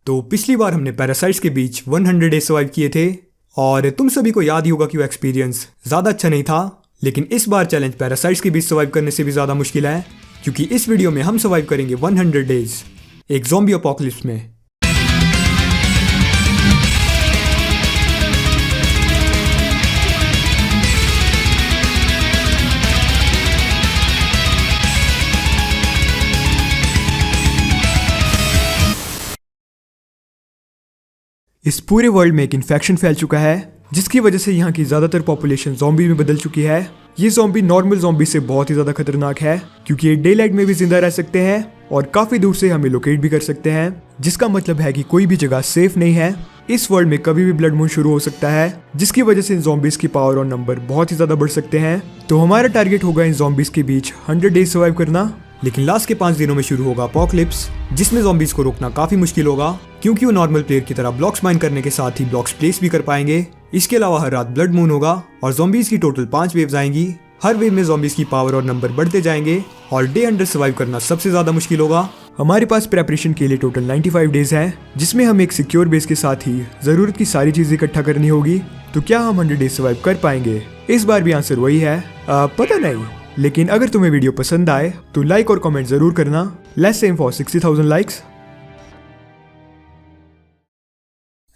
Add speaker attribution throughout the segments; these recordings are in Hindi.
Speaker 1: तो पिछली बार हमने पैरासाइट्स के बीच 100 डेज सर्वाइव किए थे और तुम सभी को याद ही होगा कि वो एक्सपीरियंस ज़्यादा अच्छा नहीं था। लेकिन इस बार चैलेंज पैरासाइट्स के बीच सर्वाइव करने से भी ज़्यादा मुश्किल है, क्योंकि इस वीडियो में हम सर्वाइव करेंगे 100 डेज एक ज़ॉम्बी अपोकलिप्स में। इस पूरे वर्ल्ड में एक इन्फेक्शन फैल चुका है, जिसकी वजह से यहाँ की ज़्यादातर पॉपुलेशन ज़ॉम्बी में बदल चुकी है। ये ज़ॉम्बी नॉर्मल ज़ॉम्बी से बहुत ही ज़्यादा खतरनाक है, क्योंकि ये डे लाइट में भी जिंदा रह सकते हैं और काफ़ी दूर से हमें लोकेट भी कर सकते हैं, जिसका मतलब है कि कोई भी जगह सेफ नहीं है। इस वर्ल्ड में कभी भी ब्लड मून शुरू हो सकता है, जिसकी वजह से इन ज़ॉम्बीज़ की पावर और नंबर बहुत ही ज़्यादा बढ़ सकते हैं। तो हमारा टारगेट होगा इन ज़ॉम्बीज़ के बीच 100 डेज सर्वाइव करना। लेकिन लास्ट के 5 दिनों में शुरू होगा अपोकलिप्स, जिसमें ज़ॉम्बीज़ को रोकना काफ़ी मुश्किल होगा, क्योंकि वो नॉर्मल प्लेयर की तरह ब्लॉक्स माइन करने के साथ ही ब्लॉक्स प्लेस भी कर पाएंगे। इसके अलावा हर रात ब्लड मून होगा और ज़ॉम्बीज़ की टोटल 5 वेव्स आएंगी। हर वेव में ज़ॉम्बीज़ की पावर और नंबर बढ़ते जाएंगे और डे 100 सर्वाइव करना सबसे ज़्यादा मुश्किल होगा। हमारे पास प्रेपरेशन के लिए टोटल 95 डेज है, जिसमें हमें एक सिक्योर बेस के साथ ही ज़रूरत की सारी चीज़ें इकट्ठा करनी होगी। तो क्या हम 100 डेज सर्वाइव कर पाएंगे? इस बार भी आंसर वही है, पता नहीं। लेकिन अगर तुम्हें वीडियो पसंद आए तो लाइक और कमेंट जरूर करना। Let's aim for 60,000 likes.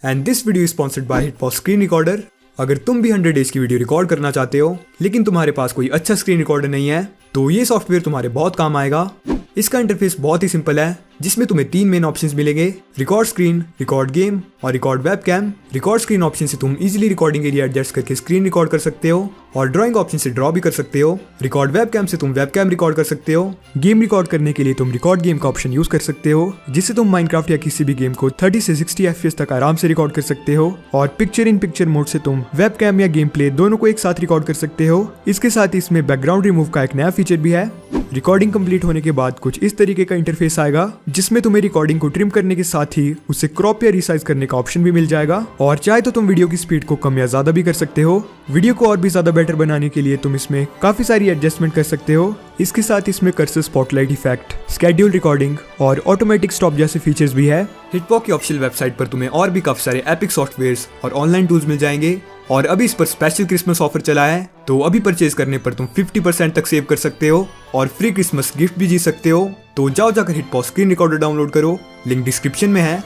Speaker 1: And this video is sponsored by HitPaw screen recorder. अगर तुम भी 100 डेज की वीडियो रिकॉर्ड करना चाहते हो, लेकिन तुम्हारे पास कोई अच्छा स्क्रीन रिकॉर्डर नहीं है, तो ये सॉफ्टवेयर तुम्हारे बहुत काम आएगा। इसका इंटरफेस बहुत ही सिंपल है, जिसमें तुम्हें 3 मेन ऑप्शंस मिलेंगे: रिकॉर्ड स्क्रीन, रिकॉर्ड गेम और record webcam. Record screen option से तुम इजीली रिकॉर्डिंग एरिया एडजस्ट करके स्क्रीन रिकॉर्ड कर सकते हो और ड्राइंग ऑप्शन से ड्रॉ भी कर सकते हो। रिकॉर्ड वेबकैम से तुम वेबकैम रिकॉर्ड कर सकते हो। गेम रिकॉर्ड करने के लिए तुम रिकॉर्ड गेम का ऑप्शन यूज कर सकते हो, जिससे तुम माइनक्राफ्ट या किसी भी गेम को 30 से 60 FPS तक आराम से रिकॉर्ड कर सकते हो। और पिक्चर इन पिक्चर मोड से तुम वेबकैम या गेम प्ले दोनों को एक साथ रिकॉर्ड कर सकते हो। इसके साथ ही इसमें बैकग्राउंड रिमूव का एक नया फीचर भी है। रिकॉर्डिंग कंप्लीट होने के बाद कुछ इस तरीके का इंटरफेस आएगा, जिसमें तुम्हें रिकॉर्डिंग को ट्रिम करने के साथ ही उसे क्रॉप या रिसाइज करने का ऑप्शन भी मिल जाएगा। और चाहे तो तुम वीडियो की स्पीड को कम या ज्यादा भी कर सकते हो। वीडियो को और भी ज्यादा बेटर बनाने के लिए तुम इसमें काफी सारी एडजस्टमेंट कर सकते हो। इसके साथ इसमें cursor spotlight effect, schedule recording और ऑटोमेटिक स्टॉप जैसे फीचर्स भी है। हिटपॉक की ऑफिशियल वेबसाइट पर तुम्हें और भी काफी सारे एपिक सॉफ्टवेयर्स और ऑनलाइन टूल्स मिल जाएंगे। और अभी इस पर स्पेशल क्रिसमस ऑफर चला है, तो अभी परचेज करने पर तुम 50% तक सेव कर सकते हो और फ्री क्रिसमस गिफ्ट भी जीत सकते हो। तो जाओ जाकर हिटपॉक स्क्रीन रिकॉर्डर डाउनलोड करो, लिंक डिस्क्रिप्शन में है।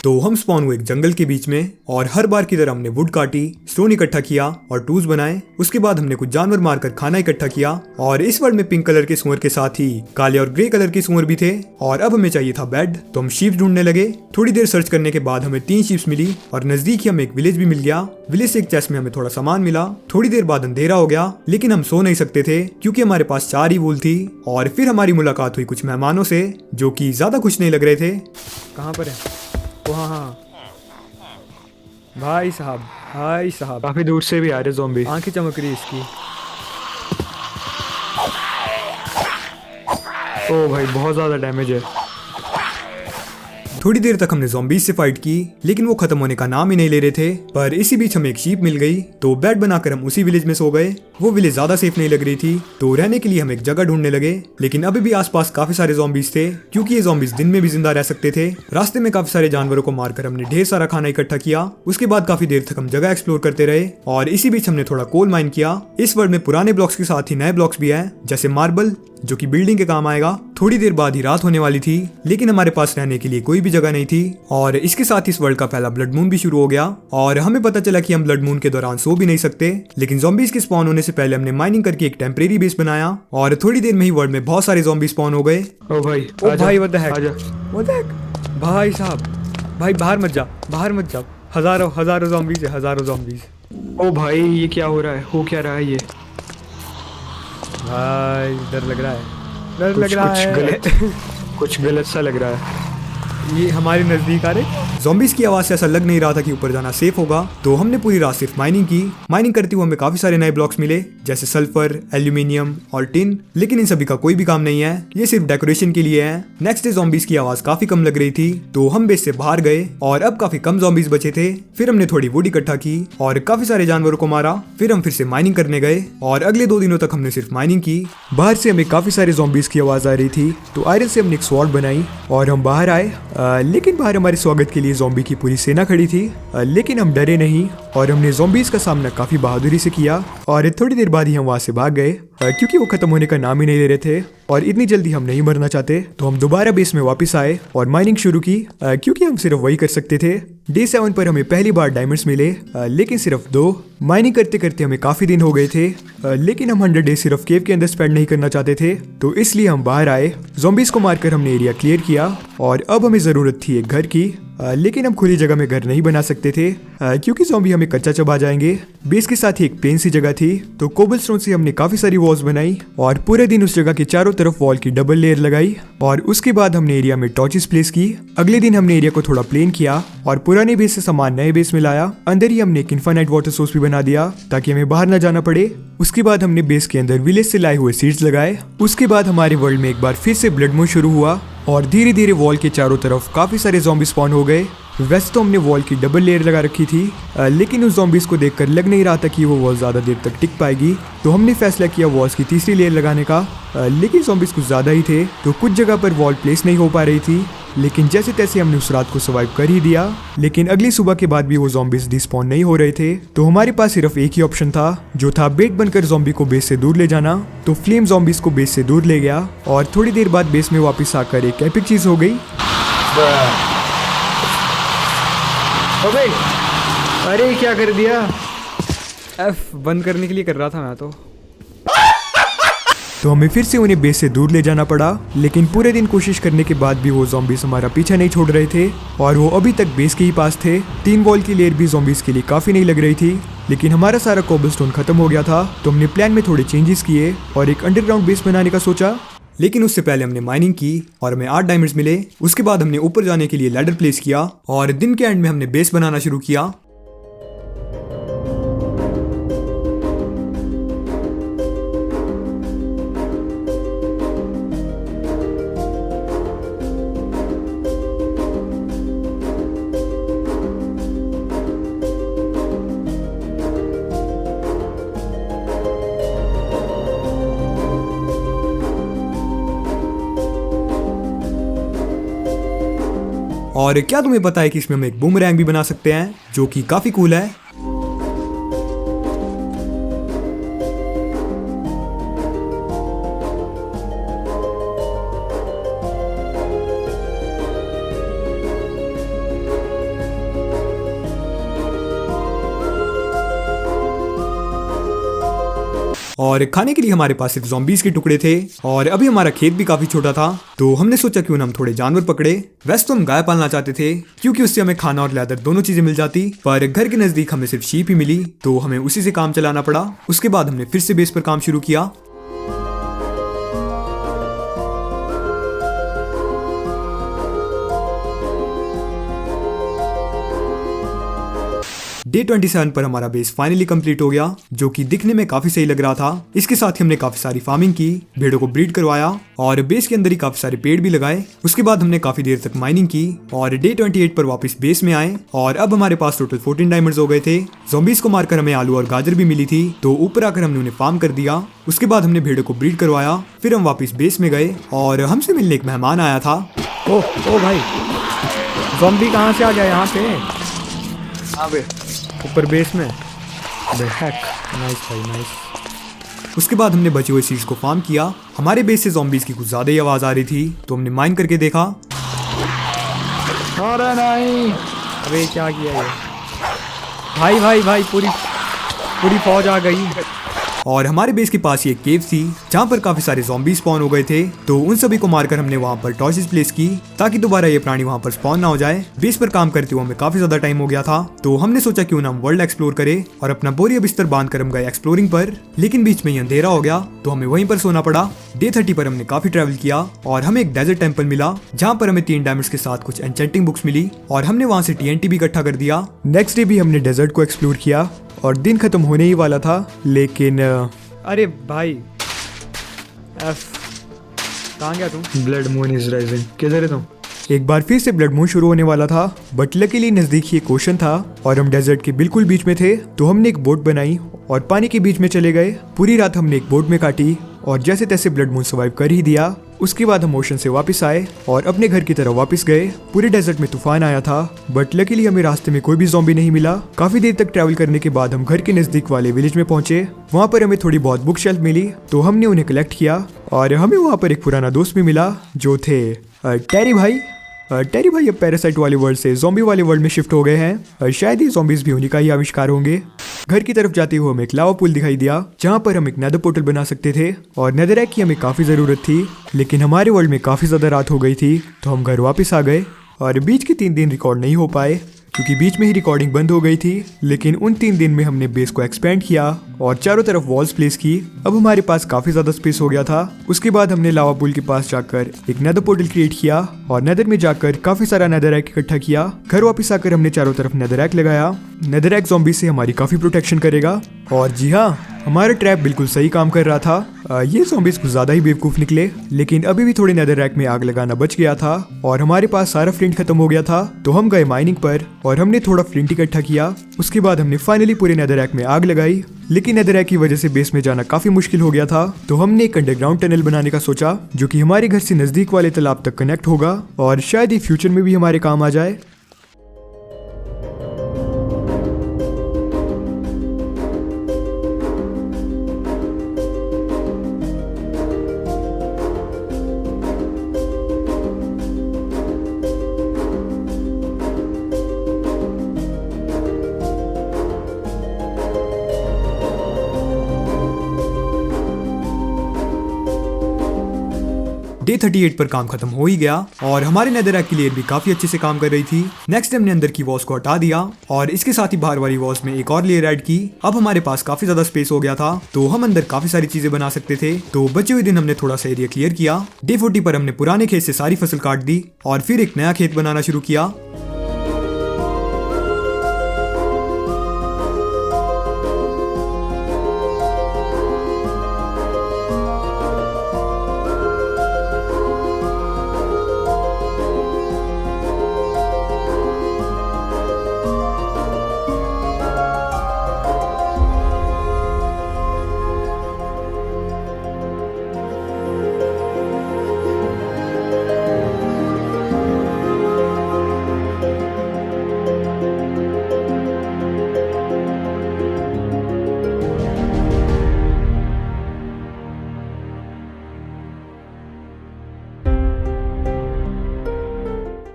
Speaker 1: तो हम स्पॉन हुए एक जंगल के बीच में और हर बार की तरह हमने वुड काटी, स्टोन इकट्ठा किया और टूल्स बनाए। उसके बाद हमने कुछ जानवर मारकर खाना इकट्ठा किया। और इस वर्ल्ड में पिंक कलर के सुअर के साथ ही काले और ग्रे कलर के सुअर भी थे। और अब हमें चाहिए था बेड, तो हम शीप ढूंढने लगे। थोड़ी देर सर्च करने के बाद हमें 3 शीप्स मिली और नजदीक ही हमें एक विलेज भी मिल गया। विलेज से एक चेस्ट में हमें थोड़ा सामान मिला। थोड़ी देर बाद अंधेरा हो गया, लेकिन हम सो नहीं सकते थे, क्योंकि हमारे पास 4 ही वूल थी। और फिर हमारी मुलाकात हुई कुछ मेहमानों से, जो कि ज्यादा खुश नहीं लग रहे थे। कहाँ पर है? ओ हाँ, भाई साहब
Speaker 2: काफी दूर से भी आ रहे ज़ॉम्बी।
Speaker 1: आंखें चमक रही इसकी।
Speaker 2: ओ भाई, बहुत ज्यादा डैमेज है।
Speaker 1: थोड़ी देर तक हमने ज़ॉम्बीज़ से फाइट की, लेकिन वो खत्म होने का नाम ही नहीं ले रहे थे। पर इसी बीच हमें एक शीप मिल गई, तो बेड बनाकर हम उसी विलेज में सो गए। वो विलेज ज्यादा सेफ नहीं लग रही थी, तो रहने के लिए हम एक जगह ढूंढने लगे। लेकिन अभी भी आसपास काफी सारे ज़ॉम्बीज़ थे, क्योंकि ये ज़ॉम्बीज़ दिन में भी जिंदा रह सकते थे। रास्ते में काफी सारे जानवरों को मारकर हमने ढेर सारा खाना इकट्ठा किया। उसके बाद काफी देर तक हम जगह एक्सप्लोर करते रहे और इसी बीच हमने थोड़ा कोल माइन किया। इस वर्ल्ड में पुराने ब्लॉक्स के साथ ही नए ब्लॉक्स भी हैं, जैसे मार्बल, जो कि बिल्डिंग के काम आएगा। थोड़ी देर बाद ही रात होने वाली थी, लेकिन हमारे पास रहने के लिए कोई भी जगह नहीं थी। और इसके साथ इस वर्ल्ड का पहला ब्लड मून भी शुरू हो गया। और हमें पता चला कि हम ब्लड मून के दौरान सो भी नहीं सकते। लेकिन ज़ॉम्बीज़ के स्पॉन होने से पहले हमने माइनिंग करके एक टेम्परेरी बेस बनाया और थोड़ी देर में ही वर्ल्ड में बहुत सारे ज़ॉम्बी स्पॉन हो गए।
Speaker 2: ओ भाई,
Speaker 1: व्हाट द हेक? भाई साहब, भाई बाहर मत जा। हजारों ज़ॉम्बीज़ है, हजारों ज़ॉम्बीज़।
Speaker 2: ओ भाई, ये क्या हो रहा है? हो क्या रहा है ये?
Speaker 1: भाई डर लग रहा है।
Speaker 2: कुछ गलत सा लग रहा है।
Speaker 1: ये हमारे नजदीक आ रहे। ज़ॉम्बीज़ की आवाज़ से ऐसा लग नहीं रहा था कि ऊपर जाना सेफ होगा, तो हमने पूरी रात सिर्फ माइनिंग की। माइनिंग करते हुए हमें काफी सारे नए ब्लॉक्स मिले, जैसे सल्फर, एल्यूमिनियम और टिन, लेकिन इन सभी का कोई भी काम नहीं है, ये सिर्फ डेकोरेशन के लिए है। नेक्स्ट डे ज़ॉम्बीज की आवाज काफी कम लग रही थी, तो हम बेस से बाहर गए और अब काफी कम ज़ॉम्बीज बचे थे। फिर हमने थोड़ी वुड इकट्ठा की और काफी सारे जानवरों को मारा। फिर हम फिर से माइनिंग करने गए और अगले 2 दिनों तक हमने सिर्फ माइनिंग की। बाहर से हमें काफी सारे ज़ॉम्बीज की आवाज आ रही थी, तो आयरन से हमने एक स्वॉर्ड बनाई और हम बाहर आए। लेकिन बाहर हमारे स्वागत के लिए ज़ॉम्बी की पूरी सेना खड़ी थी, लेकिन हम डरे नहीं और हमने ज़ॉम्बीज का सामना काफी बहादुरी से किया। और थोड़ी देर बाद ही हम वहां से भाग गए, क्योंकि वो खत्म होने का नाम ही नहीं ले रहे थे और इतनी जल्दी हम नहीं मरना चाहते। तो हम दोबारा बेस में वापस आए और माइनिंग शुरू की, क्योंकि हम सिर्फ वही कर सकते थे। डे 7 पर हमें पहली बार डायमंड्स मिले, लेकिन सिर्फ 2। माइनिंग करते करते हमें काफी दिन हो गए थे, लेकिन हम 100 डे सिर्फ केव के अंदर स्पेंड नहीं करना चाहते थे, तो इसलिए हम बाहर आए। ज़ॉम्बीज को मारकर हमने एरिया क्लियर किया और अब हमें जरूरत थी एक घर की, लेकिन हम खुली जगह में घर नहीं बना सकते थे, क्योंकि ज़ॉम्बी हमें कच्चा चबा जाएंगे। बेस के साथ ही एक प्लेन सी जगह थी, तो कोबलस्टोन से हमने काफी सारी वॉल्स बनाई और पूरे दिन उस जगह के चारों तरफ वॉल की डबल लेयर लगाई और उसके बाद हमने एरिया में टॉर्चेस प्लेस की। अगले दिन हमने एरिया को थोड़ा प्लेन किया और पुराने बेस से सामान नए बेस में लाया। अंदर ही हमने एक इनफाइनाइट वाटर सोर्स भी बना दिया ताकि हमें बाहर न जाना पड़े। उसके बाद हमने बेस के अंदर विलेज से लाए हुए सीड्स लगाए। उसके बाद हमारे वर्ल्ड में एक बार फिर से ब्लड मून शुरू हुआ और धीरे धीरे वॉल के चारों तरफ काफी सारे ज़ॉम्बी स्पॉन हो गए। वैसे तो हमने वॉल की डबल लेयर लगा रखी थी, लेकिन उस ज़ॉम्बीज को देखकर लग नहीं रहा था कि वो वॉल ज़्यादा देर तक टिक पाएगी, तो हमने फैसला किया वॉल्स की तीसरी लेयर लगाने का। लेकिन ज़ॉम्बीज कुछ ज़्यादा ही थे, तो कुछ जगह पर वॉल प्लेस नहीं हो पा रही थी, लेकिन जैसे तैसे हमने उस रात को सर्वाइव कर ही दिया। लेकिन अगली सुबह के बाद भी वो ज़ॉम्बीज डिस्पॉन नहीं हो रहे थे, तो हमारे पास सिर्फ एक ही ऑप्शन था, जो था बेट बनकर ज़ॉम्बी को बेस से दूर ले जाना। तो फ्लेम ज़ॉम्बीज को बेस से दूर ले गया और थोड़ी देर बाद बेस में वापस आकर एक एपिक चीज़ हो गई।
Speaker 2: अबे अरे क्या कर दिया?
Speaker 1: एफ बंद करने के लिए कर रहा था मैं तो हमें फिर से उन्हें बेस से दूर ले जाना पड़ा। लेकिन पूरे दिन कोशिश करने के बाद भी वो ज़ॉम्बीज हमारा पीछा नहीं छोड़ रहे थे और वो अभी तक बेस के ही पास थे। 3 वॉल की लेयर भी ज़ॉम्बीज के लिए काफ़ी नहीं लग रही थी, लेकिन हमारा सारा कोबलस्टोन खत्म हो गया था, तो हमने प्लान में थोड़े चेंजेस किए और एक अंडरग्राउंड बेस बनाने का सोचा। लेकिन उससे पहले हमने माइनिंग की और हमें 8 डायमंड्स मिले। उसके बाद हमने ऊपर जाने के लिए लैडर प्लेस किया और दिन के एंड में हमने बेस बनाना शुरू किया। और क्या तुम्हें पता है कि इसमें हम एक बूमरैंग भी बना सकते हैं, जो कि काफी कूल है। और खाने के लिए हमारे पास सिर्फ ज़ॉम्बीज के टुकड़े थे और अभी हमारा खेत भी काफी छोटा था, तो हमने सोचा क्यों ना हम थोड़े जानवर पकड़े। वैसे तो हम गाय पालना चाहते थे, क्योंकि उससे हमें खाना और लेदर दोनों चीजें मिल जाती, पर घर के नजदीक हमें सिर्फ शीप ही मिली, तो हमें उसी से काम चलाना पड़ा। उसके बाद हमने फिर से बेस पर काम शुरू किया। डे 27 पर हमारा बेस फाइनली कंप्लीट हो गया, जो कि दिखने में काफी सही लग रहा था। इसके साथ ही हमने काफी सारी फार्मिंग की, भेड़ों को ब्रीड करवाया और बेस के अंदर ही काफी सारे पेड़ भी लगाए। उसके बाद हमने काफी देर तक माइनिंग की और डे 28 पर वापस बेस में आए और अब हमारे पास टोटल 14 डायमंड्स हो गए थे। ज़ॉम्बीज को मारकर हमें आलू और गाजर भी मिली थी, तो ऊपर आकर हमने उन्हें फार्म कर दिया। उसके बाद हमने भेड़ों को ब्रीड करवाया, फिर हम वापस बेस में गए और हमसे मिलने एक मेहमान आया था।
Speaker 2: ओ भाई, ज़ॉम्बी कहाँ से आ गया यहाँ पे? हाँ बे, ऊपर बेस में।
Speaker 1: नाइस भाई नाइस। उसके बाद हमने बचे हुए सीड्स को फार्म किया। हमारे बेस से ज़ॉम्बीज की कुछ ज्यादा ही आवाज आ रही थी, तो हमने माइन करके देखा।
Speaker 2: अरे नहीं,
Speaker 1: अबे क्या किया ये?
Speaker 2: भाई पूरी फौज आ गई।
Speaker 1: और हमारे बेस के पास ही एक केव थी, जहाँ पर काफी सारे ज़ॉम्बी स्पॉन हो गए थे, तो उन सभी को मारकर हमने वहाँ पर टॉर्चेस प्लेस की ताकि दोबारा ये प्राणी वहाँ पर स्पॉन ना हो जाए। बेस पर काम करते हुए हमें काफी ज्यादा टाइम हो गया था, तो हमने सोचा क्यों ना हम वर्ल्ड एक्सप्लोर करें और अपना बोरिया बिस्तर बांध कर हम गए एक्सप्लोरिंग पर। लेकिन बीच में ही अंधेरा हो गया, तो हमें वहीं पर सोना पड़ा। डे 30 पर हमने काफी ट्रैवल किया और हमें एक डेजर्ट टेंपल मिला, जहाँ पर हमें 3 डायमंड्स के साथ कुछ एन्चेंटिंग बुक्स मिली और हमने वहाँ से TNT भी इकट्ठा कर दिया। नेक्स्ट डे भी हमने डेजर्ट को एक्सप्लोर किया और दिन खत्म होने ही वाला था, लेकिन
Speaker 2: अरे भाई एफ, कहाँ गया तुम?
Speaker 1: ब्लड मून इज राइजिंग, किधर है तुम? एक बार फिर से ब्लड मून शुरू होने वाला था, बट लकीली नजदीक ही एक ओशन था और हम डेजर्ट के बिल्कुल बीच में थे। तो हमने एक बोट बनाई और पानी के बीच में चले गए। पूरी रात हमने एक बोट में काटी और जैसे तैसे ब्लड मून सर्वाइव कर ही दिया। उसके बाद हम ओशन से वापस आए और अपने घर की तरफ वापस गए। पूरे डेजर्ट में तूफान आया था, बट लकीली हमें रास्ते में कोई भी ज़ॉम्बी नहीं मिला। काफी देर तक ट्रैवल करने के बाद हम घर के नजदीक वाले विलेज में पहुंचे। वहाँ पर हमें थोड़ी बहुत बुक शेल्फ मिली, तो हमने उन्हें कलेक्ट किया और हमें वहाँ पर एक पुराना दोस्त भी मिला जो थे टेरी भाई। टेरी भाई अब पैरासाइट वाले वर्ल्ड से ज़ॉम्बी वाले वर्ल्ड में शिफ्ट हो गए हैं। शायद ये ज़ॉम्बीज भी उन्हीं का ही आविष्कार होंगे। घर की तरफ जाते हुए हमें एक लावा पुल दिखाई दिया, जहाँ पर हम एक नेदर पोर्टल बना सकते थे और नेदरराइट की हमें काफ़ी ज़रूरत थी। लेकिन हमारे वर्ल्ड में काफ़ी ज़्यादा रात हो गई थी, तो हम घर वापस आ गए और बीच के 3 दिन रिकॉर्ड नहीं हो पाए क्योंकि बीच में ही रिकॉर्डिंग बंद हो गई थी। लेकिन उन 3 दिन में हमने बेस को एक्सपेंड किया और चारों तरफ वॉल्स प्लेस की। अब हमारे पास काफी ज्यादा स्पेस हो गया था। उसके बाद हमने लावा पूल के पास जाकर एक नेदर पोर्टल क्रिएट किया और नेदर में जाकर काफी सारा नेदरराइट इकट्ठा किया। घर वापस आकर हमने चारों तरफ नेदरराइट लगाया। नेदरराइट ज़ॉम्बी से हमारी काफी प्रोटेक्शन करेगा। और जी हाँ, हमारा ट्रैप बिल्कुल सही काम कर रहा था। ये ज़ॉम्बीज कुछ ज्यादा ही बेवकूफ निकले, लेकिन अभी भी थोड़े नेदरराइट में आग लगाना बच गया था और हमारे पास सारा फ्लिंट खत्म हो गया था। तो हम गए माइनिंग पर और हमने थोड़ा फ्लिंट इकट्ठा किया। उसके बाद हमने फाइनली पूरे नेदरराइट में आग लगाई। लेकिन नेदरराइट की वजह से बेस में जाना काफी मुश्किल हो गया था। तो हमने एक अंडरग्राउंड टनल बनाने का सोचा, जो कि हमारे घर से नजदीक वाले तालाब तक कनेक्ट होगा और शायद ये फ्यूचर में भी हमारे काम आ जाए। डे 38 पर काम खत्म हो ही गया और हमारे नेदरराइट की लेयर भी काफी अच्छे से काम कर रही थी। नेक्स्ट हमने अंदर की वॉल्स को हटा दिया और इसके साथ ही बाहर वाली वॉल्स में एक और लेयर ऐड की। अब हमारे पास काफी ज्यादा स्पेस हो गया था, तो हम अंदर काफी सारी चीजें बना सकते थे। तो बचे हुए दिन हमने थोड़ा सा एरिया क्लियर किया। डे 40 पर हमने पुराने खेत से सारी फसल काट दी और फिर एक नया खेत बनाना शुरू किया।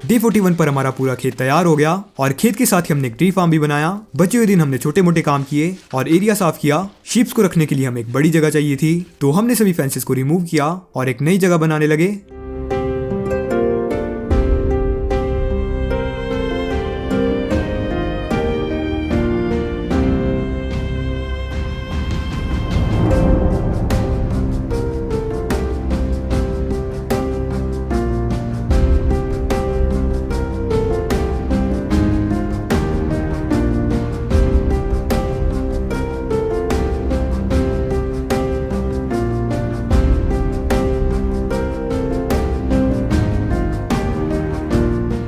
Speaker 1: डे 41 पर हमारा पूरा खेत तैयार हो गया और खेत के साथ ही हमने एक ट्री फार्म भी बनाया। बचे हुए दिन हमने छोटे मोटे काम किए और एरिया साफ किया। शीप्स को रखने के लिए हमें एक बड़ी जगह चाहिए थी, तो हमने सभी फेंसेस को रिमूव किया और एक नई जगह बनाने लगे।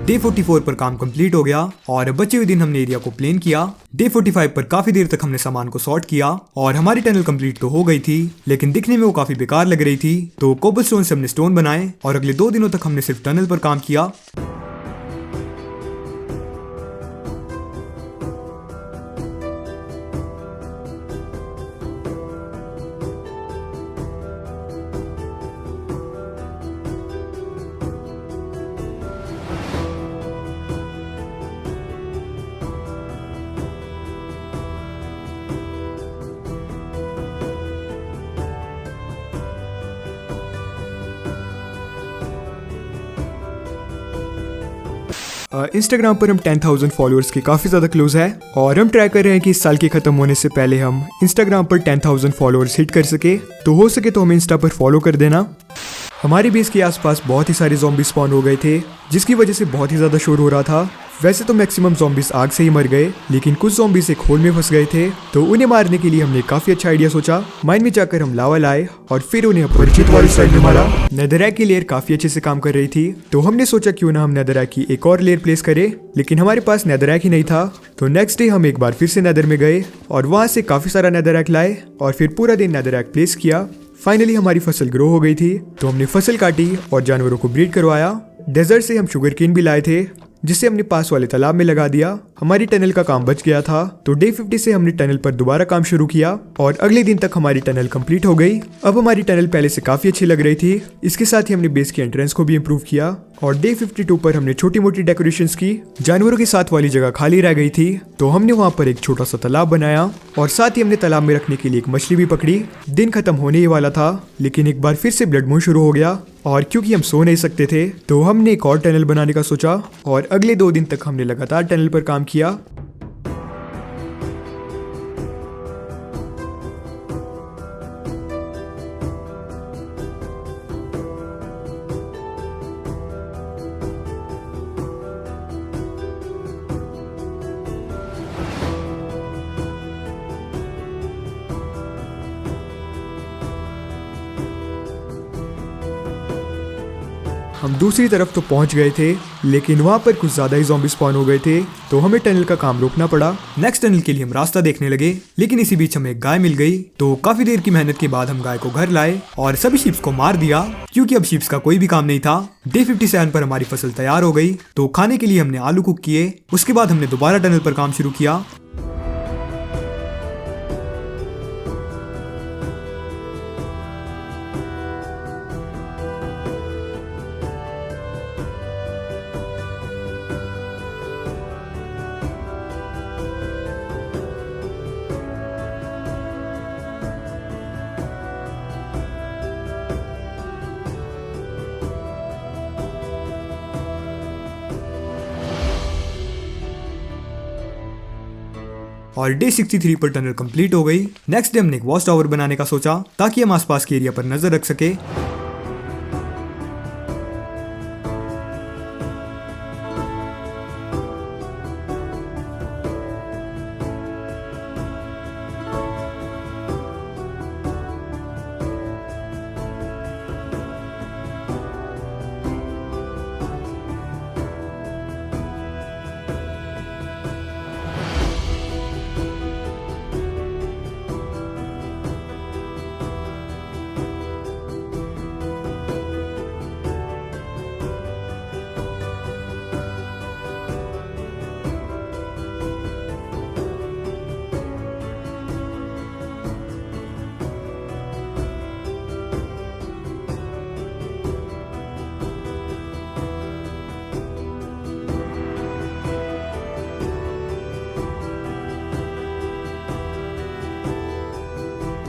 Speaker 1: डे 44 पर काम कंप्लीट हो गया और बचे हुए दिन हमने एरिया को प्लेन किया। डे 45 पर काफी देर तक हमने सामान को सॉर्ट किया और हमारी टनल कंप्लीट तो हो गई थी, लेकिन दिखने में वो काफी बेकार लग रही थी। तो कोबलस्टोन से हमने स्टोन बनाए और अगले 2 दिनों तक हमने सिर्फ टनल पर काम किया। इंस्टाग्राम पर हम 10,000 फॉलोअर्स के काफ़ी ज़्यादा क्लोज है और हम ट्राई कर रहे हैं कि इस साल के ख़त्म होने से पहले हम इंस्टाग्राम पर 10,000 फॉलोअर्स हिट कर सके। तो हो सके तो हमें इंस्टा पर फॉलो कर देना। हमारी बेस के आसपास बहुत ही सारे ज़ॉम्बी स्पॉन हो गए थे, जिसकी वजह से बहुत ही ज़्यादा शोर हो रहा था। वैसे तो मैक्सिमम ज़ॉम्बीज आग से ही मर गए, लेकिन कुछ ज़ॉम्बीज एक होल में फंस गए थे, तो उन्हें मारने के लिए हमने काफी अच्छा आइडिया सोचा। माइन में जाकर हम लावा लाए और फिर उन्हें अपरिचित वाली साइड में मारा। नेदरराक की लेयर काफी अच्छे से काम कर रही थी, तो हमने सोचा क्यों ना हम नेदरराक की एक और लेयर प्लेस करें, लेकिन हमारे पास नेदरराक ही नहीं था। तो नेक्स्ट डे हम एक बार फिर से नेदर में गए और वहां से काफी सारा नेदरराक लाए और फिर पूरा दिन नेदरराक प्लेस किया। फाइनली हमारी फसल ग्रो हो गई थी, तो हमने फसल काटी और जानवरों को ब्रीड करवाया। डेजर्ट से हम शुगर केन भी लाए थे, जिसे हमने पास वाले तालाब में लगा दिया। हमारी टनल का काम बच गया था, तो डे 50 से हमने टनल पर दोबारा काम शुरू किया और अगले दिन तक हमारी टनल कंप्लीट हो गई। अब हमारी टनल पहले से काफी अच्छी लग रही थी। इसके साथ ही हमने बेस की एंट्रेंस को भी इम्प्रूव किया और डे 52 पर हमने छोटी मोटी डेकोरेशंस की। जानवरों के साथ वाली जगह खाली रह गई थी, तो हमने वहां पर एक छोटा सा तालाब बनाया और साथ ही हमने तालाब में रखने के लिए एक मछली भी पकड़ी। दिन खत्म होने ही वाला था, लेकिन एक बार फिर से ब्लड मून शुरू हो गया और क्योंकि हम सो नहीं सकते थे, तो हमने एक और टनल बनाने का सोचा और अगले 2 दिन तक हमने लगातार टनल पर काम किया। हम दूसरी तरफ तो पहुंच गए थे, लेकिन वहां पर कुछ ज्यादा ही ज़ॉम्बी स्पॉन हो गए थे, तो हमें टनल का काम रोकना पड़ा। नेक्स्ट टनल के लिए हम रास्ता देखने लगे, लेकिन इसी बीच हमें एक गाय मिल गई। तो काफी देर की मेहनत के बाद हम गाय को घर लाए और सभी शीप्स को मार दिया, क्योंकि अब शीप्स का कोई भी काम नहीं था। डे 57 पर हमारी फसल तैयार हो गई, तो खाने के लिए हमने आलू कुक किए। उसके बाद हमने दोबारा टनल पर काम शुरू किया। और डे 63 पर टनल कंप्लीट हो गई। नेक्स्ट डे हमने एक वॉच टावर बनाने का सोचा, ताकि हम आसपास के एरिया पर नजर रख सके।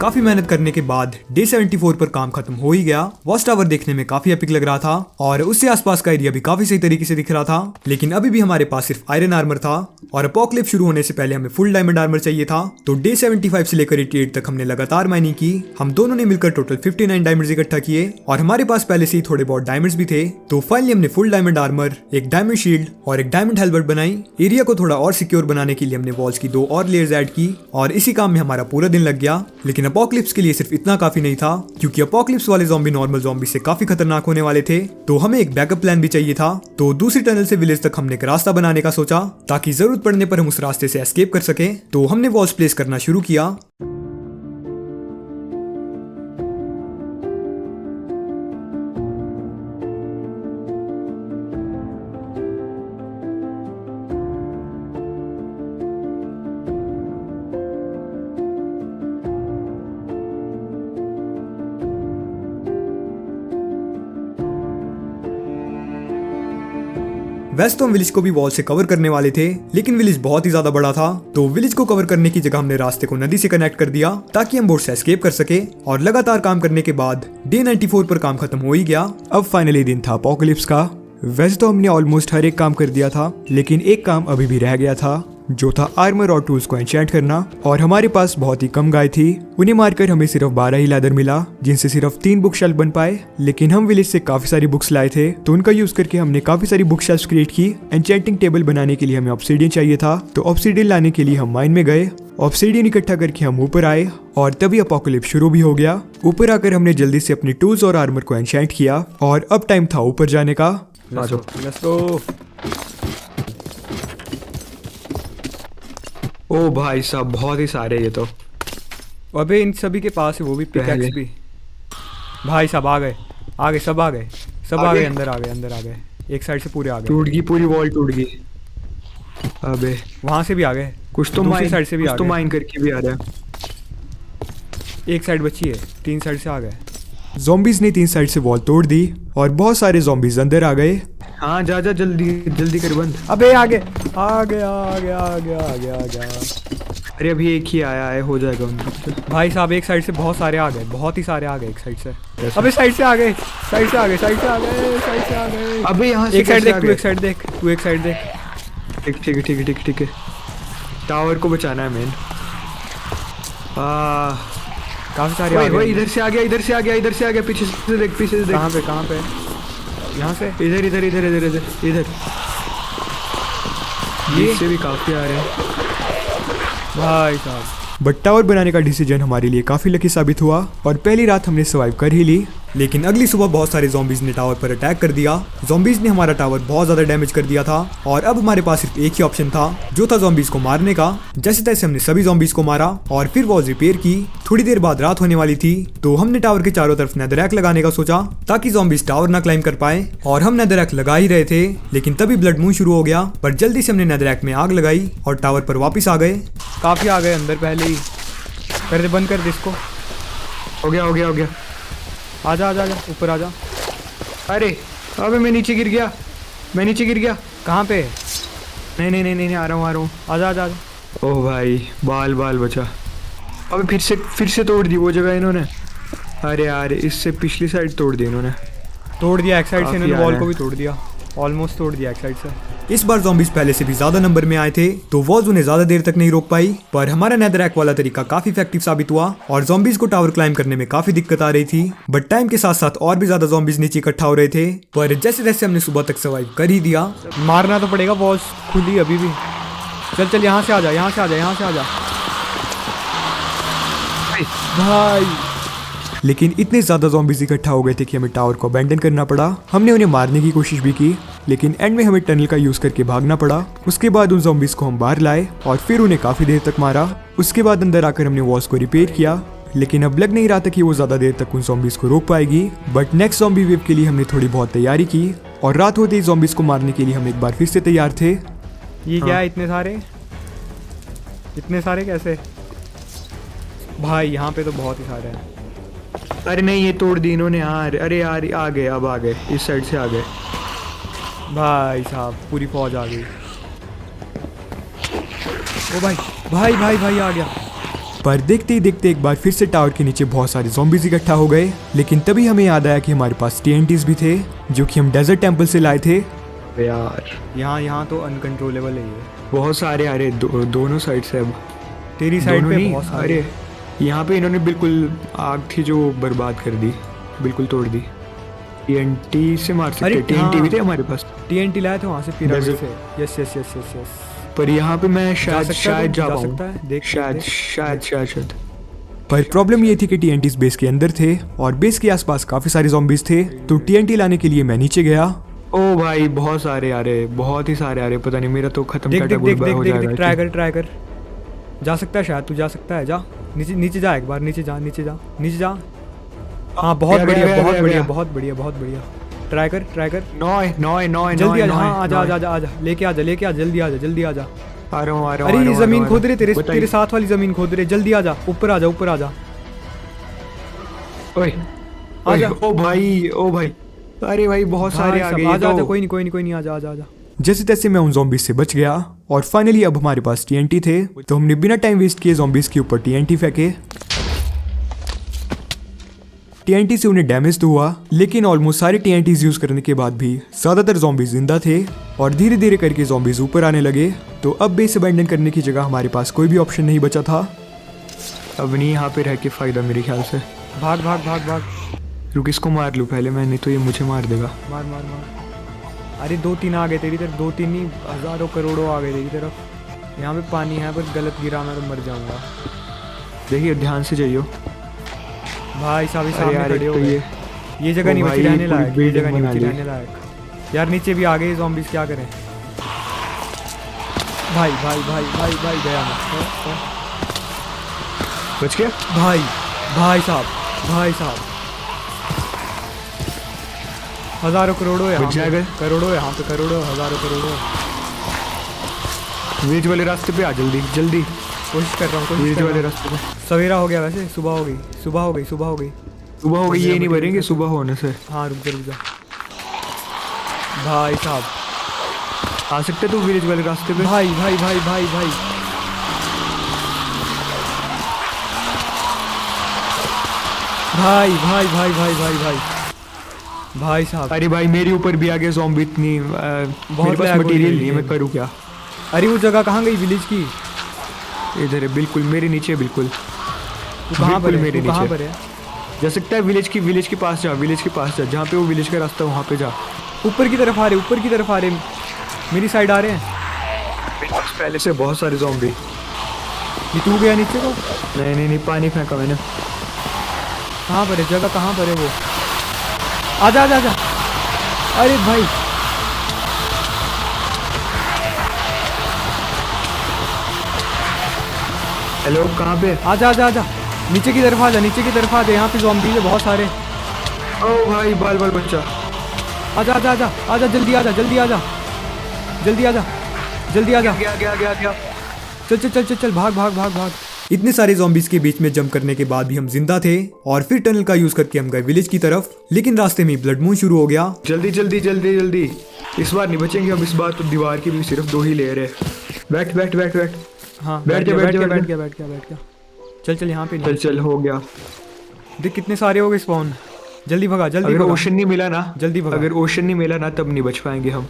Speaker 1: काफी मेहनत करने के बाद डे 74 पर काम खत्म हो ही गया। वॉच टावर देखने में काफी एपिक लग रहा था और उससे आसपास का एरिया भी काफी सही तरीके से दिख रहा था, लेकिन अभी भी हमारे पास सिर्फ आयरन आर्मर था और अपोकलिप्स शुरू होने से पहले हमें फुल डायमंड आर्मर चाहिए था। तो डे 75 से लेकर 88 तक हमने लगातार माइनिंग की। हम दोनों ने मिलकर टोटल 59 डायमंड्स इकट्ठा किए और हमारे पास पहले से ही थोड़े बहुत डायमंड्स भी थे। तो फाइनली हमने फुल डायमंड आर्मर, एक डायमंड शील्ड और एक डायमंड हेलमेट बनाई। एरिया को थोड़ा और सिक्योर बनाने के लिए हमने वॉल्स की 2 और लेयर्स ऐड की और इसी काम में हमारा पूरा दिन लग गया। लेकिन अपोकलिप्स के लिए सिर्फ इतना काफी नहीं था, क्योंकि अपोकलिप्स वाले ज़ॉम्बी नॉर्मल ज़ॉम्बी से काफी खतरनाक होने वाले थे। तो हमें एक बैकअप प्लान भी चाहिए था। तो दूसरी टनल से विलेज तक हमने एक रास्ता बनाने का सोचा, ताकि जरूरत पड़ने पर हम उस रास्ते से एस्केप कर सके। तो हमने वॉल्स प्लेस करना शुरू किया। वैसे तो हम विलेज को भी वॉल से कवर करने वाले थे, लेकिन विलेज बहुत ही ज्यादा बड़ा था। तो विलेज को कवर करने की जगह हमने रास्ते को नदी से कनेक्ट कर दिया, ताकि हम बोट से एस्केप कर सके। और लगातार काम करने के बाद डे 94 पर काम खत्म हो ही गया। अब फाइनली दिन था अपोकलिप्स का। वैसे तो हमने ऑलमोस्ट हर एक काम कर दिया था, लेकिन एक काम अभी भी रह गया था, जो था आर्मर और टूल्स को एन्चेंट करना। और हमारे पास बहुत ही कम गाय थी, उन्हें मारकर हमें सिर्फ 12 ही लेदर मिला, जिनसे सिर्फ 3 बुक शेल्फ बन पाए। लेकिन हम विलेज से काफी सारी बुक्स लाए थे, तो उनका यूज करके हमने काफी सारी बुक शेल्फ क्रिएट की। एन्चेंटिंग टेबल बनाने के लिए हमें ऑब्सिडियन चाहिए था, तो ऑब्सिडियन लाने के लिए हम माइन में गए। ऑब्सिडियन इकट्ठा करके हम ऊपर आए और तभी अपोकलिप्स शुरू भी हो गया। ऊपर आकर हमने जल्दी से अपने टूल्स और आर्मर को एन्चेंट किया और अब टाइम था ऊपर जाने का।
Speaker 2: Let's go. ओ भाई साहब बहुत ही सारे ये तो।
Speaker 1: अबे इन सभी के पास है वो भी पिकैक्स भी। भाई साहब आ गए सब आ गए अंदर आ गए एक साइड से पूरे आ गए।
Speaker 2: टूट गई पूरी वॉल टूट गई। अबे
Speaker 1: वहां से भी आ गए,
Speaker 2: कुछ तो
Speaker 1: दूसरी साइड से भी आ गए,
Speaker 2: माइन करके भी आ रहा है।
Speaker 1: एक साइड बची है, 3 साइड से आ गए। ज़ॉम्बीज़ ने 3 साइड से वॉल तोड़ दी और बहुत सारे ज़ॉम्बीज़ अंदर आ गए।
Speaker 2: हाँ जा जल्दी कर बंद।
Speaker 1: अबे आ गया।
Speaker 2: अरे अभी एक ही आया है, हो जाएगा उनका।
Speaker 1: भाई साहब एक साइड से बहुत सारे आ गए, बहुत ही सारे आ गए एक साइड से। अबे साइड से आ गए।
Speaker 2: अबे यहाँ से
Speaker 1: एक साइड देख, तू एक साइड देख।
Speaker 2: ठीक है। टावर को बचाना है मेन।
Speaker 1: काफी सारे आ गए।
Speaker 2: इधर से आ गया पीछे से देख।
Speaker 1: कहाँ पे? यहाँ से
Speaker 2: इधर ये से भी काफी आ रहे हैं
Speaker 1: भाई साहब। बट टावर बनाने का डिसीजन हमारे लिए काफी लकी साबित हुआ और पहली रात हमने सर्वाइव कर ही ली। लेकिन अगली सुबह बहुत सारे ज़ॉम्बीज़ ने टावर पर अटैक कर दिया। ज़ॉम्बीज़ ने हमारा टावर बहुत ज़्यादा डैमेज कर दिया था और अब हमारे पास सिर्फ एक ही ऑप्शन था, जो था ज़ॉम्बीज़ को मारने का। जैसे तैसे हमने सभी ज़ॉम्बीज़ को मारा और फिर वॉल रिपेयर की। थोड़ी देर बाद रात होने वाली थी, तो हमने टावर के चारों तरफ नेदररैक लगाने का सोचा ताकि ज़ॉम्बीज़ टावर ना क्लाइम कर पाए। और हम नेदररैक लगा ही रहे थे, लेकिन तभी ब्लड मून शुरू हो गया। पर जल्दी से हमने नेदररैक में आग लगाई और टावर पर वापस आ गए। काफी आ गए अंदर पहले ही। कर दे, बंद कर दे इसको।
Speaker 2: हो गया।
Speaker 1: आजा ऊपर आजा।
Speaker 2: अरे अबे मैं नीचे गिर गया।
Speaker 1: कहाँ पे?
Speaker 2: नहीं आ रहा हूँ।
Speaker 1: आजा।
Speaker 2: ओह भाई बाल बचा। अबे फिर से तोड़ दी वो जगह इन्होंने। अरे यार इससे पिछली साइड तोड़ दी इन्होंने।
Speaker 1: तोड़ दिया एक साइड से, इन्होंने वॉल को भी तोड़ दिया। ऑलमोस्ट तोड़ दिया एक साइड से। इस बार ज़ॉम्बीज़ पहले से भी ज्यादा नंबर में आए थे, तो वॉज उन्हें ज्यादा देर तक नहीं रोक पाई। पर हमारा नेदररैक वाला तरीका काफी इफेक्टिव साबित हुआ और ज़ॉम्बीज़ को टावर क्लाइम करने में काफी दिक्कत आ रही थी। बट टाइम के साथ साथ और भी ज्यादा ज़ॉम्बीज़ नीचे इकट्ठा हो रहे थे। पर जैसे जैसे हमने सुबह तक सर्वाइव कर ही दिया। मारना तो पड़ेगा, वॉल्स खुली अभी भी। चल यहाँ से आ जा। भाई लेकिन इतने ज्यादा ज़ॉम्बीज़ इकट्ठा हो गए थे कि हमें टावर को अबैंडन करना पड़ा। हमने उन्हें मारने की कोशिश भी की, लेकिन एंड में हमें टनल का यूज करके भागना पड़ा। उसके बाद उन ज़ॉम्बीज़ को हम बाहर लाए और फिर उन्हें काफी देर तक मारा। उसके बाद अंदर आकर हमने वॉल्स को रिपेयर किया, लेकिन अब लग नहीं रहा था कि वो ज्यादा देर तक उन ज़ॉम्बीज़ को रोक पाएगी। बट नेक्स्ट ज़ॉम्बी वेव के लिए हमने थोड़ी बहुत तैयारी की और रात होते ही ज़ॉम्बीज़ को मारने के लिए हम एक बार फिर से तैयार थे। ये क्या है? इतने सारे कैसे? भाई यहाँ पे तो बहुत ही सारे हैं।
Speaker 2: अरे नहीं ये तोड़ दी इन्होंने यार। अरे यार आ गए इस साइड से आ गए।
Speaker 1: भाई साहब पूरी फौज आ गई। ओ भाई आ गया। पर देखते ही देखते एक बार फिर से टावर के नीचे बहुत सारे ज़ॉम्बीज़ इकट्ठा हो गए। लेकिन तभी हमें याद आया कि हमारे पास TNTs भी थे, जो कि हम डेजर्ट टेम्पल से लाए थे।
Speaker 2: यार
Speaker 1: यहाँ तो अनकंट्रोलेबल है ये।
Speaker 2: बहुत सारे आ रहे दोनों साइड से। अब
Speaker 1: तेरी साइड पे बहुत सारे।
Speaker 2: अरे यहाँ पे इन्होंने बिल्कुल आग थी जो बर्बाद कर दी, बिल्कुल तोड़ दी। TNT से मार सकते। TNT भी थे हमारे पास।
Speaker 1: TNT लाए थे वहाँ से पिरामिड से। यस।
Speaker 2: पर यहाँ पे मैं शायद जा पाऊँ। शायद।
Speaker 1: पर प्रॉब्लम ये थी कि TNTs बेस के अंदर थे और बेस के आसपास काफी सारे ज़ॉम्बीज़ थे, तो TNT लाने के लिए मैं नीचे गया।
Speaker 2: ओ भाई बहुत सारे आ रहे, बहुत ही सारे आ रहे। पता नहीं मेरा तो खत्म
Speaker 1: देख ट्राई कर। जा सकता है शायद, तू जा सकता है। जा नीचे जा, एक बार नीचे जा। हाँ बहुत बढ़िया। ट्राई कर।
Speaker 2: नॉय
Speaker 1: जल्दी आजा। लेके आ जल्दी आजा।
Speaker 2: आ रहा हूँ।
Speaker 1: अरे जमीन खोद रहे तेरे साथ वाली जमीन खोद रहे। जल्दी आजा, ऊपर आजा।
Speaker 2: ओ भाई अरे भाई बहुत सारे आ गए।
Speaker 1: आजा कोई नहीं आजा। जैसे तैसे मैं उन ज़ॉम्बीज़ से बच गया और फाइनली अब हमारे पास TNT थे, तो हमने बिना टाइम वेस्ट किए ज़ॉम्बीज़ के ऊपर TNT फेंके। TNT से उन्हें डैमेज तो हुआ, लेकिन ऑलमोस्ट सारे TNTs यूज करने के बाद भी ज्यादातर zombies जिंदा थे और धीरे धीरे करके zombies ऊपर आने लगे। तो अब बेस अबैंडन करने की जगह हमारे पास कोई भी ऑप्शन नहीं बचा था।
Speaker 2: अब नहीं यहाँ पे रह के फायदा मेरे ख्याल से।
Speaker 1: भाग भाग भाग भाग।
Speaker 2: रुक, इसको मार लूँ पहले मैं, नहीं तो ये मुझे मार देगा।
Speaker 1: मार मार मार। अरे 2-3 आ गए तेरी तरफ, 2-3 नहीं हजारों करोड़ों आ गए तेरी तरफ। यहाँ पे पानी है पर गलत गिरा मैं तो मर जाऊंगा।
Speaker 2: देखिए ध्यान से जाइयो
Speaker 1: भाई साहब ही
Speaker 2: अरे
Speaker 1: सामने
Speaker 2: यार,
Speaker 1: खड़े हो
Speaker 2: एक तो
Speaker 1: गए। ये जगह नहीं
Speaker 2: ओ
Speaker 1: बची
Speaker 2: भाई,
Speaker 1: रहने
Speaker 2: पूरी
Speaker 1: लायक, ये
Speaker 2: building
Speaker 1: जगह नहीं
Speaker 2: बना
Speaker 1: बची
Speaker 2: ली।
Speaker 1: रहने लायक। यार नीचे भी आ गए zombies, क्या करें। भाई भाई भाई भाई भाई गया मैं।
Speaker 2: बच गया।
Speaker 1: भाई भाई साहब, भाई साहब हजारों करोड़ों है यहाँ
Speaker 2: बच
Speaker 1: पे,
Speaker 2: जाएगा।
Speaker 1: करोड़ों है यहाँ पे, करोड़ों हजारों करोड़ों।
Speaker 2: वेज वाले रास्ते पे आ, जल्दी जल्दी।
Speaker 1: कोशिश कर रहा हूँ, कोशिश
Speaker 2: वेज
Speaker 1: कर
Speaker 2: वाले
Speaker 1: रहा हूँ।
Speaker 2: रास्ते पे।
Speaker 1: सवेरा हो गया वैसे, सुबह हो गई, सुबह हो गई, सुबह हो गई।
Speaker 2: सुबह हो गई, ये नहीं भरेंगे सुबह होने से।
Speaker 1: हाँ रुक जा रुक जा। भाई साहब
Speaker 2: आ सकते तू विलेज वाले रास्ते पे।
Speaker 1: भाई भाई भाई भाई भाई भाई भाई भाई भाई भाई भाई भाई साहब।
Speaker 2: अरे भाई मेरे ऊपर भी आ गया ज़ॉम्बी, इतनी मेरे पास
Speaker 1: lag हो
Speaker 2: मटेरियल
Speaker 1: रही
Speaker 2: नहीं है,
Speaker 1: है।
Speaker 2: मैं करूँ क्या।
Speaker 1: अरे वो जगह कहाँ गई विलेज की?
Speaker 2: इधर है बिल्कुल मेरे नीचे, बिल्कुल
Speaker 1: तू कहाँ पर
Speaker 2: बिल्कुल
Speaker 1: है?
Speaker 2: मेरे
Speaker 1: तू कहाँ
Speaker 2: नीचे।
Speaker 1: पर है?
Speaker 2: जा सकता है विलेज के पास जा, विलेज के पास जा, जहाँ पे वो विलेज का रास्ता वहाँ पे जा।
Speaker 1: ऊपर की तरफ आ रहे, ऊपर की तरफ आ रहे, मेरी साइड आ रहे हैं।
Speaker 2: मेरे पास पहले से बहुत सारे ज़ॉम्बी।
Speaker 1: ये तू गया नीचे को?
Speaker 2: नहीं नहीं नहीं, पानी फेंका मैंने।
Speaker 1: कहाँ पर है जगह, कहाँ पर है वो? आजा आजा आजा। अरे भाई
Speaker 2: हेलो, कहाँ पे?
Speaker 1: आजा आजा आजा, नीचे की तरफ आजा, नीचे की तरफ आजा। यहाँ पे ज़ॉम्बी है बहुत सारे।
Speaker 2: ओ भाई, बाल बाल बच्चा।
Speaker 1: आजा आजा आजा आजा, जल्दी आजा, जल्दी आजा, जल्दी आजा, जल्दी आजा।
Speaker 2: गया गया गया गया।
Speaker 1: चल चल चल चल चल, भाग भाग भाग भाग। इतने सारे zombies के बीच में जंप करने के बाद भी हम जिंदा थे और फिर टनल का यूज करके हम गए विलेज की तरफ, लेकिन रास्ते में ब्लड मून शुरू हो गया।
Speaker 2: जल्दी जल्दी जल्दी जल्दी, इस बार नहीं बचेंगे हम, इस बार तो दीवार की भी सिर्फ 2 ही लेयर है। बैठ बैठ बैठ बैठ।
Speaker 1: हाँ
Speaker 2: बैठ जा,
Speaker 1: बैठ
Speaker 2: बैठ
Speaker 1: गया
Speaker 2: जा,
Speaker 1: बैठ
Speaker 2: बैठ
Speaker 1: गया बैठ गया बैठ गया। चल चल यहाँ पे
Speaker 2: चल
Speaker 1: नहीं।
Speaker 2: चल, हो गया।
Speaker 1: देख कितने सारे हो गए स्पॉन। जल्दी भगा, जल्दी
Speaker 2: अगर
Speaker 1: भगा।
Speaker 2: ओशन नहीं मिला ना,
Speaker 1: जल्दी भगा।
Speaker 2: अगर ओशन नहीं मिला ना तब नहीं बच पाएंगे हम,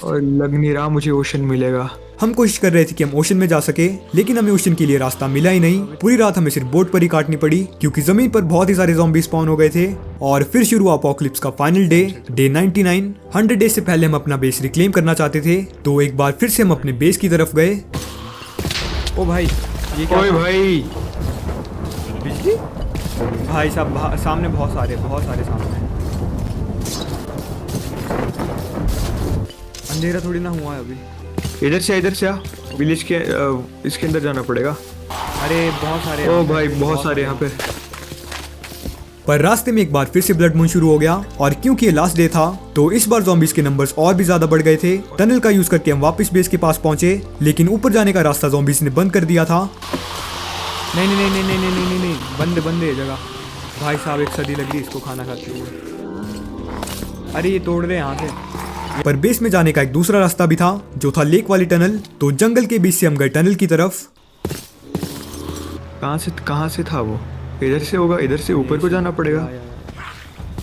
Speaker 2: और लग नहीं रहा मुझे ओशन मिलेगा।
Speaker 1: हम कोशिश कर रहे थे कि हम ओशन में जा सके, लेकिन हमें ओशन के लिए रास्ता मिला ही नहीं। पूरी रात हमें सिर्फ बोट पर ही काटनी पड़ी क्योंकि जमीन पर बहुत ही सारे ज़ॉम्बी स्पॉन हो गए थे। और फिर शुरू हुआ अपोकलिप्स का फाइनल डे, डे 99। 100 डेज से पहले हम अपना बेस रिक्लेम करना चाहते थे, तो एक बार फिर से हम अपने बेस की तरफ गए। ओ भाई ये क्या
Speaker 2: ओए
Speaker 1: था?
Speaker 2: भाई,
Speaker 1: बिजली? भाई साहब सामने बहुत सारे सामने। अंधेरा थोड़ी ना हुआ है अभी।
Speaker 2: इधर से आ, विलेज के इसके अंदर जाना पड़ेगा।
Speaker 1: अरे बहुत सारे।
Speaker 2: ओ भाई, बहुत सारे यहाँ पे।
Speaker 1: पर रास्ते में एक बार फिर से ब्लड मून शुरू हो गया और क्योंकि ये लास्ट डे था तो इस बार zombies के नंबर्स और भी ज्यादा बढ़ गए थे। टनल का यूज करके हम वापस बेस के पास पहुंचे, लेकिन ऊपर जाने का रास्ता zombies ने बंद कर दिया था। नहीं नहीं नहीं नहीं नहीं नहीं नहीं, नहीं। बंद बंद है जगह। भाई साहब एक सदी लग रही इसको खाना खाते हुए। अरे ये तोड़ रहे यहाँ से। पर बेस में जाने का एक दूसरा रास्ता भी था जो था लेक वाली टनल। तो जंगल के बीच से हम गए टनल की तरफ।
Speaker 2: कहाँ से था वो? इधर से होगा, इधर से ऊपर को जाना पड़ेगा।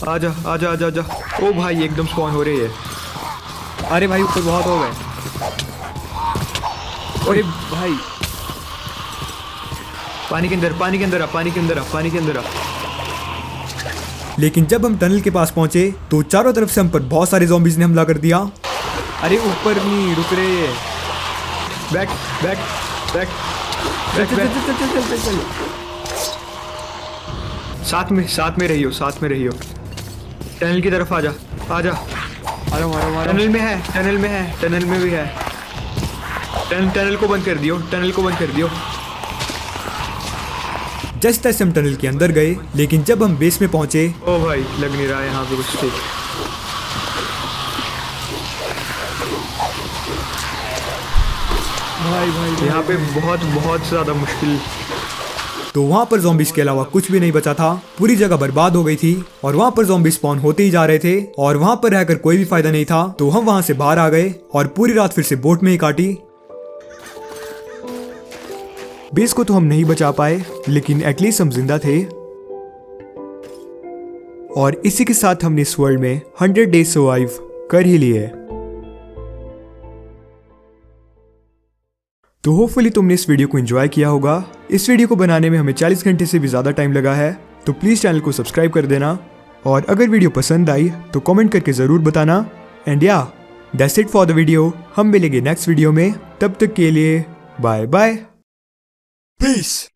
Speaker 2: आजा आजा आजा आजा। ओ भाई, एकदम स्पॉन हो रही है।
Speaker 1: अरे भाई ऊपर बहुत हो गए। अरे भाई
Speaker 2: पानी के अंदर, पानी के अंदर आ, पानी के अंदर आ, पानी के अंदर आ।
Speaker 1: लेकिन जब हम टनल के पास पहुंचे तो चारों तरफ से हम पर बहुत सारे zombies ने हमला कर दिया। अरे ऊपर नहीं रुक रहे ये।
Speaker 2: बैठ बैठ बैठ
Speaker 1: चल
Speaker 2: बैठ
Speaker 1: चल
Speaker 2: बैठ।
Speaker 1: चल चल चल चल चल।
Speaker 2: साथ में रहियो, साथ में रहियो। टनल की तरफ आजा आजा।
Speaker 1: मारो मारो मारो।
Speaker 2: टनल में है, टनल में है, टनल में भी है। टनल को बंद कर दियो, टनल को बंद कर दियो।
Speaker 1: जस्ट तैसे हम टनल के अंदर गए, लेकिन जब हम बेस में पहुंचे
Speaker 2: ओ भाई, लग नहीं रहा है यहाँ पे कुछ ठीक।
Speaker 1: भाई भाई
Speaker 2: यहाँ पे बहुत बहुत ज़्यादा मुश्किल।
Speaker 1: तो वहाँ पर zombies के अलावा कुछ भी नहीं बचा था। पूरी जगह बर्बाद हो गई थी और वहाँ पर zombies स्पॉन होते ही जा रहे थे और वहाँ पर रहकर कोई भी फायदा नहीं था। तो हम वहाँ से बाहर आ गए और पूरी रात फिर से बोट में ही काटी। बेस को तो हम नहीं बचा पाए, लेकिन एटलीस्ट हम जिंदा थे। और इसी के साथ हमने इस वर्ल्ड में 100 डेज सर्वाइव कर ही लिए। तो होपफुली तुमने इस वीडियो को एंजॉय किया होगा। इस वीडियो को बनाने में हमें 40 घंटे से भी ज़्यादा टाइम लगा है, तो प्लीज़ चैनल को सब्सक्राइब कर देना और अगर वीडियो पसंद आई तो कमेंट करके ज़रूर बताना। एंड या that's it for the video. हम मिलेंगे नेक्स्ट वीडियो में, तब तक के लिए बाय बाय, पीस।